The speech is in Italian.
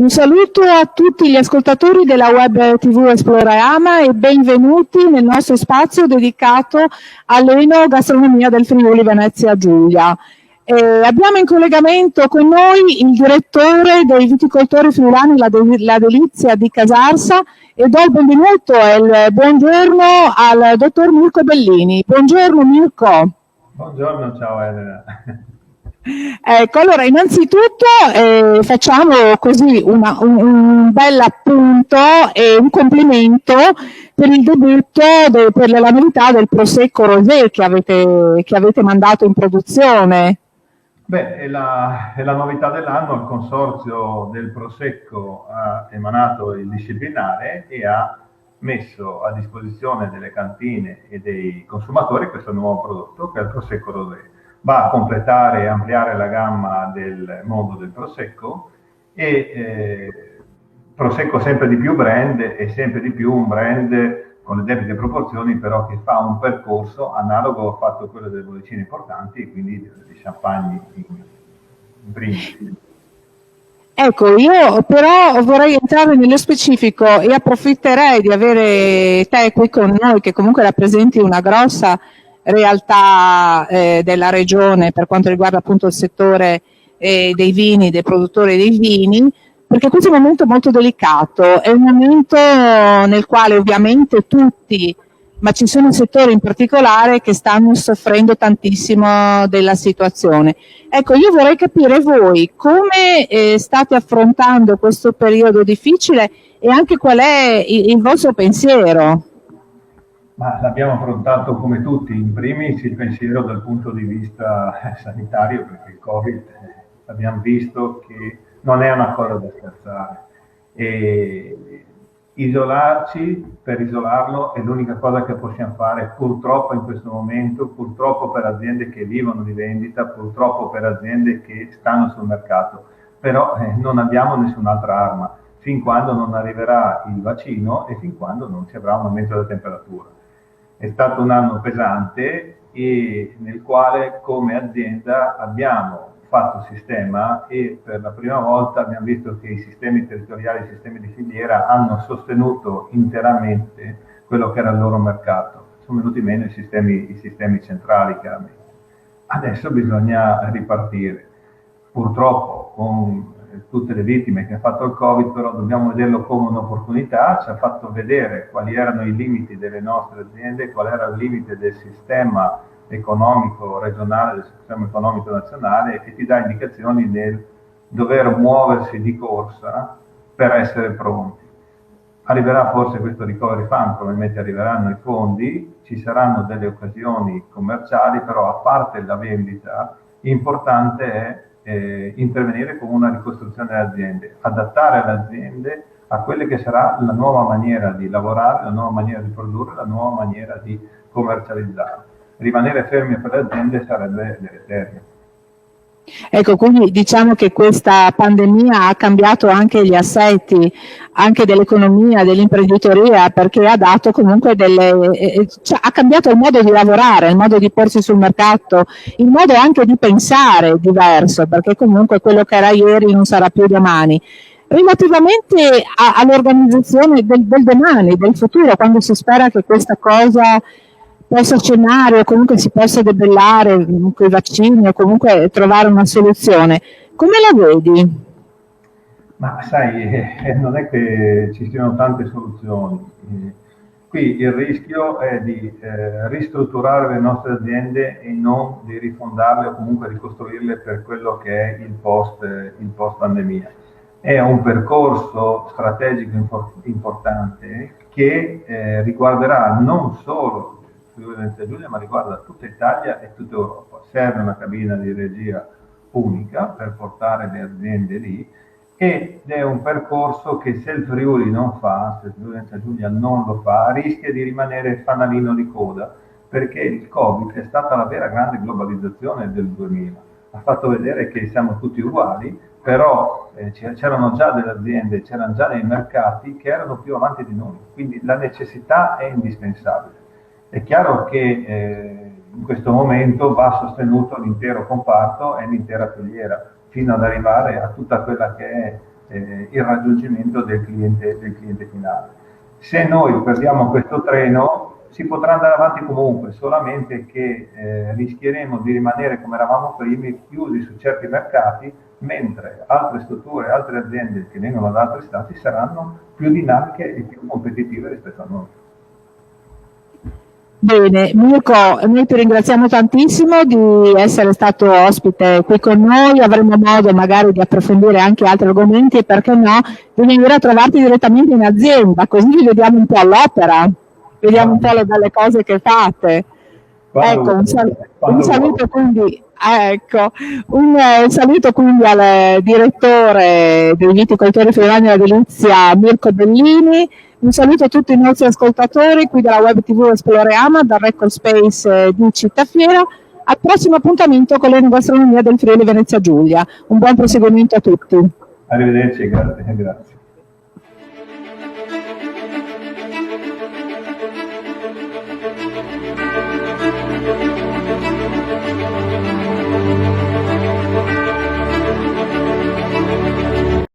Un saluto a tutti gli ascoltatori della Web TV Esplorama e benvenuti nel nostro spazio dedicato all'enogastronomia del Friuli Venezia Giulia. Abbiamo in collegamento con noi il direttore dei viticoltori friulani La Delizia di Casarsa e do il benvenuto e il buongiorno al dottor Mirko Bellini. Buongiorno Mirko. Buongiorno, ciao Elena. Ecco, allora innanzitutto facciamo così un bel appunto e un complimento per il debutto, per la novità del Prosecco Rosé che avete mandato in produzione. Beh, è la novità dell'anno. Il consorzio del Prosecco ha emanato il disciplinare e ha messo a disposizione delle cantine e dei consumatori questo nuovo prodotto che è il Prosecco Rosé. Va a completare e ampliare la gamma del mondo del Prosecco e Prosecco sempre di più brand e sempre di più un brand con le debite proporzioni, però che fa un percorso analogo fatto quello delle bollicine importanti e quindi di champagne in primis. Ecco, io però vorrei entrare nello specifico e approfitterei di avere te qui con noi, che comunque rappresenti una grossa realtà della regione per quanto riguarda appunto il settore dei vini, dei produttori dei vini, perché questo è un momento molto delicato, è un momento nel quale ovviamente tutti, ma ci sono settori in particolare che stanno soffrendo tantissimo della situazione. Ecco, io vorrei capire voi come state affrontando questo periodo difficile e anche qual è il vostro pensiero. Ma l'abbiamo affrontato come tutti, in primis il pensiero dal punto di vista sanitario, perché il Covid abbiamo visto che non è una cosa da scherzare. E isolarci per isolarlo è l'unica cosa che possiamo fare purtroppo in questo momento, purtroppo per aziende che vivono di vendita, purtroppo per aziende che stanno sul mercato, però non abbiamo nessun'altra arma fin quando non arriverà il vaccino e fin quando non si avrà un aumento della temperatura. È stato un anno pesante e nel quale come azienda abbiamo fatto sistema e per la prima volta abbiamo visto che i sistemi territoriali, i sistemi di filiera hanno sostenuto interamente quello che era il loro mercato. Sono venuti meno i sistemi centrali chiaramente. Adesso bisogna ripartire. Purtroppo con tutte le vittime che ha fatto il Covid, però dobbiamo vederlo come un'opportunità, ci ha fatto vedere quali erano i limiti delle nostre aziende, qual era il limite del sistema economico regionale, del sistema economico nazionale e ti dà indicazioni nel dover muoversi di corsa per essere pronti. Arriverà forse questo recovery fund, probabilmente arriveranno i fondi, ci saranno delle occasioni commerciali, però a parte la vendita, importante è intervenire con una ricostruzione delle aziende, adattare le aziende a quelle che sarà la nuova maniera di lavorare, la nuova maniera di produrre, la nuova maniera di commercializzare. Rimanere fermi per le aziende sarebbe deleterio. Ecco, quindi diciamo che questa pandemia ha cambiato anche gli assetti, anche dell'economia, dell'imprenditoria, perché ha dato comunque ha cambiato il modo di lavorare, il modo di porsi sul mercato, il modo anche di pensare diverso, perché comunque quello che era ieri non sarà più domani. Relativamente all'organizzazione del domani, del futuro, quando si spera che questa cosa possa accennare o comunque si possa debellare con i vaccini o comunque trovare una soluzione. Come la vedi? Ma sai, non è che ci siano tante soluzioni. Qui il rischio è di ristrutturare le nostre aziende e non di rifondarle o comunque ricostruirle per quello che è il post pandemia. È un percorso strategico importante che riguarderà non solo Friuli Venezia Giulia, ma riguarda tutta Italia e tutta Europa. Serve una cabina di regia unica per portare le aziende lì ed è un percorso che se il Friuli non fa, se il Friuli Venezia Giulia non lo fa, rischia di rimanere fanalino di coda, perché il Covid è stata la vera grande globalizzazione del 2000. Ha fatto vedere che siamo tutti uguali, però c'erano già delle aziende, c'erano già dei mercati che erano più avanti di noi, quindi la necessità è indispensabile. È chiaro che in questo momento va sostenuto l'intero comparto e l'intera filiera, fino ad arrivare a tutta quella che è il raggiungimento del cliente finale. Se noi perdiamo questo treno, si potrà andare avanti comunque, solamente che rischieremo di rimanere come eravamo prima, chiusi su certi mercati, mentre altre strutture, altre aziende che vengono da altri stati saranno più dinamiche e più competitive rispetto a noi. Bene, Mirko, noi ti ringraziamo tantissimo di essere stato ospite qui con noi, avremo modo magari di approfondire anche altri argomenti e perché no, di venire a trovarti direttamente in azienda, così vi vediamo un po' all'opera, vediamo un po' le belle cose che fate. Ecco, un saluto quindi, un saluto quindi al direttore dei viticoltori friulani dell'edilizia Mirko Bellini, un saluto a tutti i nostri ascoltatori qui della Web TV Esploreama, dal Record Space di Cittafiera. Al prossimo appuntamento con l'enogastronomia del Friuli Venezia Giulia. Un buon proseguimento a tutti. Arrivederci, grazie.